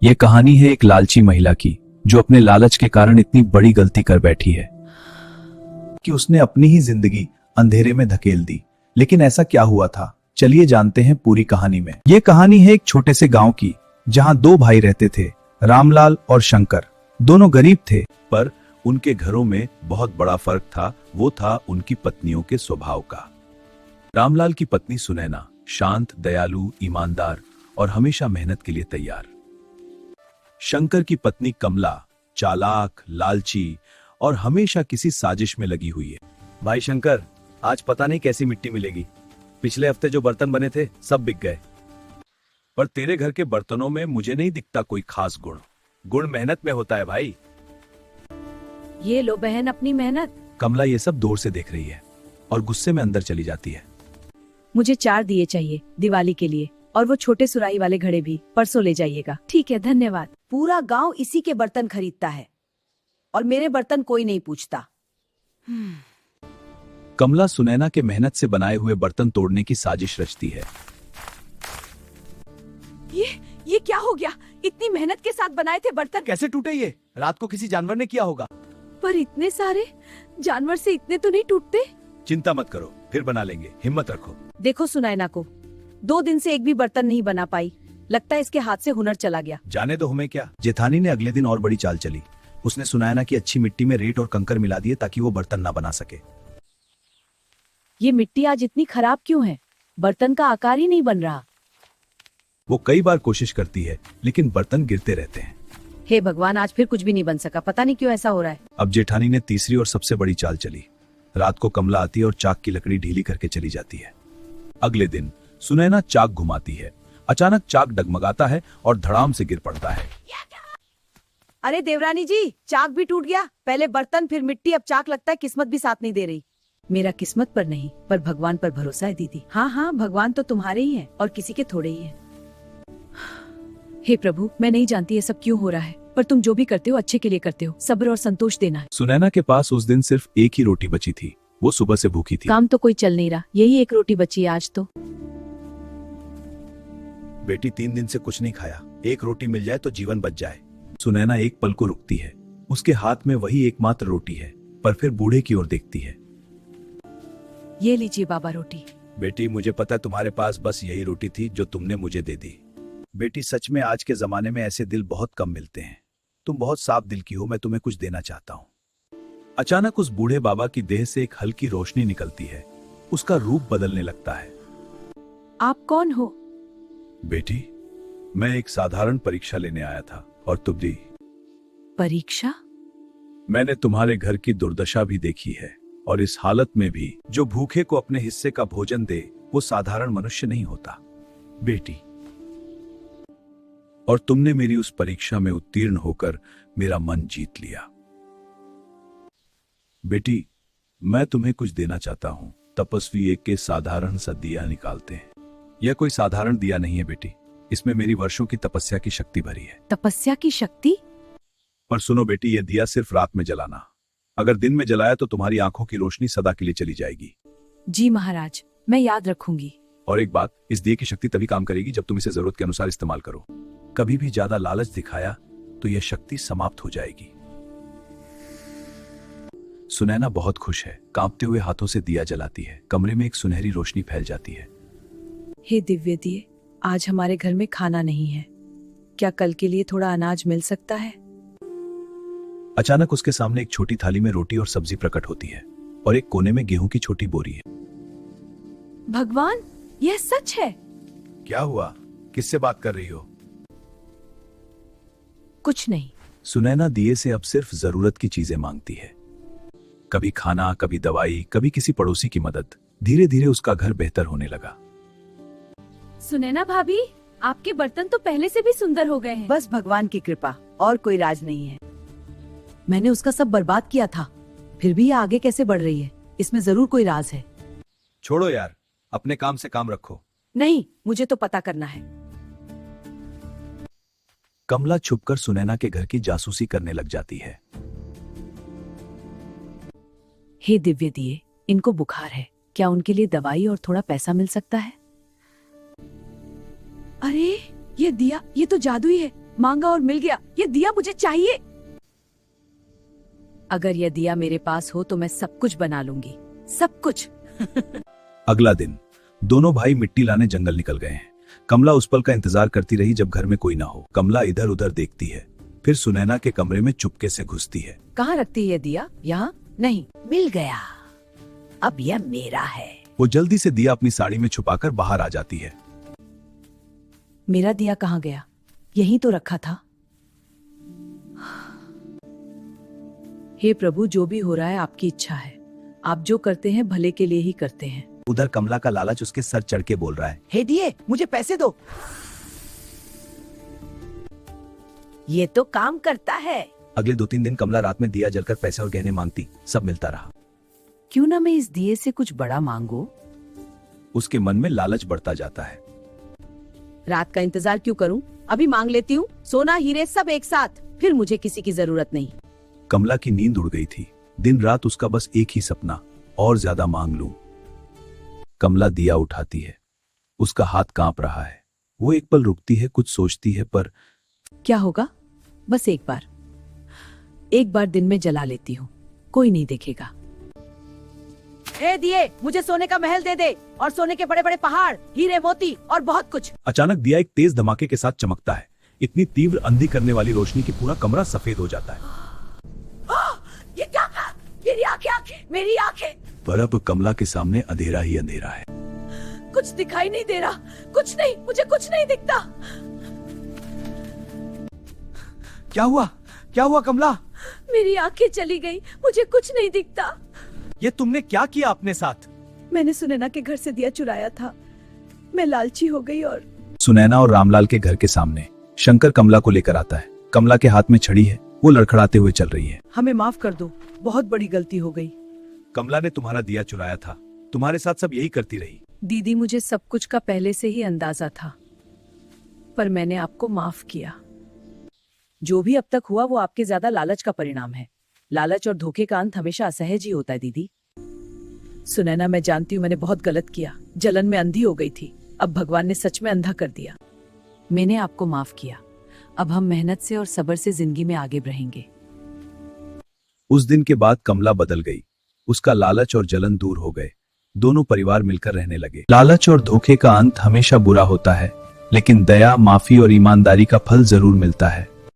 ये कहानी है एक लालची महिला की जो अपने लालच के कारण इतनी बड़ी गलती कर बैठी है कि उसने अपनी ही जिंदगी अंधेरे में धकेल दी। लेकिन ऐसा क्या हुआ था, चलिए जानते हैं पूरी कहानी में। ये कहानी है एक छोटे से गांव की, जहां दो भाई रहते थे, रामलाल और शंकर। दोनों गरीब थे, पर उनके घरों में बहुत बड़ा फर्क था। वो था उनकी पत्नियों के स्वभाव का। रामलाल की पत्नी सुनैना शांत, दयालु, ईमानदार और हमेशा मेहनत के लिए तैयार। शंकर की पत्नी कमला चालाक, लालची और हमेशा किसी साजिश में लगी हुई है। भाई शंकर, आज पता नहीं कैसी मिट्टी मिलेगी। पिछले हफ्ते जो बर्तन बने थे सब बिक गए। पर तेरे घर के बर्तनों में मुझे नहीं दिखता कोई खास गुण। गुण मेहनत में होता है भाई। ये लो बहन अपनी मेहनत। कमला ये सब दूर से देख रही है और गुस्से में अंदर चली जाती है। मुझे 4 दिए चाहिए दिवाली के लिए, और वो छोटे सुराही वाले घड़े भी परसों ले जाइएगा। ठीक है, धन्यवाद। पूरा गांव इसी के बर्तन खरीदता है और मेरे बर्तन कोई नहीं पूछता। कमला सुनैना के मेहनत से बनाए हुए बर्तन तोड़ने की साजिश रचती है। ये क्या हो गया? इतनी मेहनत के साथ बनाए थे बर्तन कैसे टूटे ये? रात को किसी जानवर ने किया होगा। पर इतने सारे जानवर से इतने तो नहीं टूटते। चिंता मत करो, फिर बना लेंगे, हिम्मत रखो। देखो सुनैना को 2 दिन से एक भी बर्तन नहीं बना पाई। लगता है इसके हाथ से हुनर चला गया। जाने दो, हमें क्या। जेठानी ने अगले दिन और बड़ी चाल चली। उसने सुनैना की अच्छी मिट्टी में रेत और कंकर मिला दिए ताकि वो बर्तन ना बना सके। ये मिट्टी आज इतनी खराब क्यों है? बर्तन का आकार ही नहीं बन रहा। वो कई बार कोशिश करती है, लेकिन बर्तन गिरते रहते हैं। हे भगवान, आज फिर कुछ भी नहीं बन सका। पता नहीं क्यों ऐसा हो रहा है। अब जेठानी ने तीसरी और सबसे बड़ी चाल चली। रात को कमला आती है और चाक की लकड़ी ढीली करके चली जाती है। अगले दिन सुनैना चाक घुमाती है। अचानक चाक डगमगाता है और धड़ाम से गिर पड़ता है। अरे देवरानी जी, चाक भी टूट गया। पहले बर्तन फिर मिट्टी, अब चाक। लगता है किस्मत भी साथ नहीं दे रही। मेरा किस्मत पर नहीं, पर भगवान पर भरोसा है दीदी। हाँ, भगवान तो तुम्हारे ही है और किसी के थोड़े ही है। हे प्रभु, मैं नहीं जानती ये सब क्यों हो रहा है, पर तुम जो भी करते हो अच्छे के लिए करते हो। सब्र और संतोष देना है। सुनैना के पास उस दिन सिर्फ एक ही रोटी बची थी। वो सुबह से भूखी थी। काम तो कोई चल नहीं रहा, यही एक रोटी बची है आज तो। बेटी, 3 दिन से कुछ नहीं खाया। एक रोटी मिल जाए तो जीवन बच जाए। सुनैना एक पल को रुकती है। उसके हाथ में वही एकमात्र रोटी है, पर फिर बूढ़े की ओर देखती है। ये लीजिए बाबा रोटी। बेटी, मुझे पता है तुम्हारे पास बस यही रोटी थी जो तुमने मुझे दे दी। बेटी, सच में आज के जमाने में ऐसे दिल बहुत कम मिलते हैं। तुम बहुत साफ दिल की हो, मैं तुम्हें कुछ देना चाहता हूँ। अचानक उस बूढ़े बाबा की देह से एक हल्की रोशनी निकलती है। उसका रूप बदलने लगता है। आप कौन हो? बेटी, मैं एक साधारण परीक्षा लेने आया था और तुम दी। परीक्षा? मैंने तुम्हारे घर की दुर्दशा भी देखी है, और इस हालत में भी जो भूखे को अपने हिस्से का भोजन दे वो साधारण मनुष्य नहीं होता। बेटी, और तुमने मेरी उस परीक्षा में उत्तीर्ण होकर मेरा मन जीत लिया। बेटी, मैं तुम्हें कुछ देना चाहता हूं। तपस्वी एक के साधारण सा दिया निकालते हैं। यह कोई साधारण दिया नहीं है बेटी, इसमें मेरी वर्षों की तपस्या की शक्ति भरी है। तपस्या की शक्ति? पर सुनो बेटी, यह दिया सिर्फ रात में जलाना। अगर दिन में जलाया तो तुम्हारी आंखों की रोशनी सदा के लिए चली जाएगी। जी महाराज, मैं याद रखूंगी। और एक बात, इस दिए की शक्ति तभी काम करेगी जब तुम इसे जरूरत के अनुसार इस्तेमाल करो। कभी भी ज्यादा लालच दिखाया तो यह शक्ति समाप्त हो जाएगी। सुनैना बहुत खुश है। कांपते हुए हाथों से दिया जलाती है। कमरे में एक सुनहरी रोशनी फैल जाती है। हे दिव्य दिए, आज हमारे घर में खाना नहीं है। क्या कल के लिए थोड़ा अनाज मिल सकता है? अचानक उसके सामने एक छोटी थाली में रोटी और सब्जी प्रकट होती है, और एक कोने में गेहूं की छोटी बोरी है। भगवान, यह सच है? क्या हुआ? किससे बात कर रही हो? कुछ नहीं। सुनैना दिए से अब सिर्फ जरूरत की चीजें मांगती है। कभी खाना, कभी दवाई, कभी किसी पड़ोसी की मदद। धीरे धीरे उसका घर बेहतर होने लगा। सुनैना भाभी, आपके बर्तन तो पहले से भी सुंदर हो गए हैं। बस भगवान की कृपा, और कोई राज नहीं है। मैंने उसका सब बर्बाद किया था, फिर भी यह आगे कैसे बढ़ रही है? इसमें जरूर कोई राज है। छोड़ो यार, अपने काम से काम रखो। नहीं, मुझे तो पता करना है। कमला छुपकर सुनैना के घर की जासूसी करने लग जाती है। हे दिव्य दिए, इनको बुखार है, क्या उनके लिए दवाई और थोड़ा पैसा मिल सकता है? अरे ये दिया, ये तो जादुई है। मांगा और मिल गया। ये दिया मुझे चाहिए। अगर यह दिया मेरे पास हो तो मैं सब कुछ बना लूंगी, सब कुछ। अगला दिन दोनों भाई मिट्टी लाने जंगल निकल गए हैं। कमला उस पल का इंतजार करती रही जब घर में कोई ना हो। कमला इधर उधर देखती है, फिर सुनैना के कमरे में चुपके से घुसती है। कहाँ रखती है दिया? यहाँ नहीं, मिल गया, अब यह मेरा है। वो जल्दी से दिया अपनी साड़ी में छुपाकर बाहर आ जाती है। मेरा दिया कहाँ गया? यहीं तो रखा था। हे प्रभु, जो भी हो रहा है आपकी इच्छा है। आप जो करते हैं भले के लिए ही करते हैं। उधर कमला का लालच उसके सर चढ़ के बोल रहा है, हे दिए, मुझे पैसे दो। ये तो काम करता है। अगले 2-3 दिन कमला रात में दिया जलकर पैसे और गहने मांगती, सब मिलता रहा। क्यों ना मैं इस दिए से कुछ बड़ा मांगू? उसके मन में लालच बढ़ता जाता है। रात का इंतजार क्यों करूं? अभी मांग लेती हूँ, सोना हीरे सब एक साथ, फिर मुझे किसी की जरूरत नहीं। कमला की नींद उड़ गई थी। दिन रात उसका बस एक ही सपना, और ज्यादा मांग लूं। कमला दिया उठाती है, उसका हाथ कांप रहा है। वो एक पल रुकती है, कुछ सोचती है, पर क्या होगा? बस एक बार दिन में जला लेती हूँ, कोई नहीं देखेगा। ए दिए, मुझे सोने का महल दे दे, और सोने के बड़े बड़े पहाड़, हीरे मोती और बहुत कुछ। अचानक दिया एक तेज धमाके के साथ चमकता है। इतनी तीव्र अंधी करने वाली रोशनी कि पूरा कमरा सफेद हो जाता है। ये क्या? मेरी आंखें, मेरी आंखें। पर अब कमला के सामने अंधेरा ही अंधेरा है। कुछ दिखाई नहीं दे रहा, कुछ नहीं, मुझे कुछ नहीं दिखता। क्या हुआ? क्या हुआ कमला? मेरी आंखें चली गई, मुझे कुछ नहीं दिखता। ये तुमने क्या किया अपने साथ? मैंने सुनैना के घर से दिया चुराया था। मैं लालची हो गई और सुनैना और रामलाल के घर के सामने शंकर कमला को लेकर आता है। कमला के हाथ में छड़ी है, वो लड़खड़ाते हुए चल रही है। हमें माफ कर दो, बहुत बड़ी गलती हो गई। कमला ने तुम्हारा दिया चुराया था, तुम्हारे साथ सब यही करती रही। दीदी, मुझे सब कुछ का पहले से ही अंदाजा था, पर मैंने आपको माफ किया। जो भी अब तक हुआ वो आपके ज्यादा लालच का परिणाम है। लालच और धोखे का अंत हमेशा असहज ही होता है दीदी। सुनैना, मैं जानती हूँ मैंने बहुत गलत किया, जलन में अंधी हो गई थी। अब भगवान ने सच में अंधा कर दिया। मैंने आपको माफ किया। अब हम मेहनत से और सब्र से जिंदगी में आगे बढ़ेंगे। उस दिन के बाद कमला बदल गई। उसका लालच और जलन दूर हो गए। दोनों परिवार मिलकर रहने लगे। लालच और धोखे का अंत हमेशा बुरा होता है, लेकिन दया, माफी और ईमानदारी का फल जरूर मिलता है।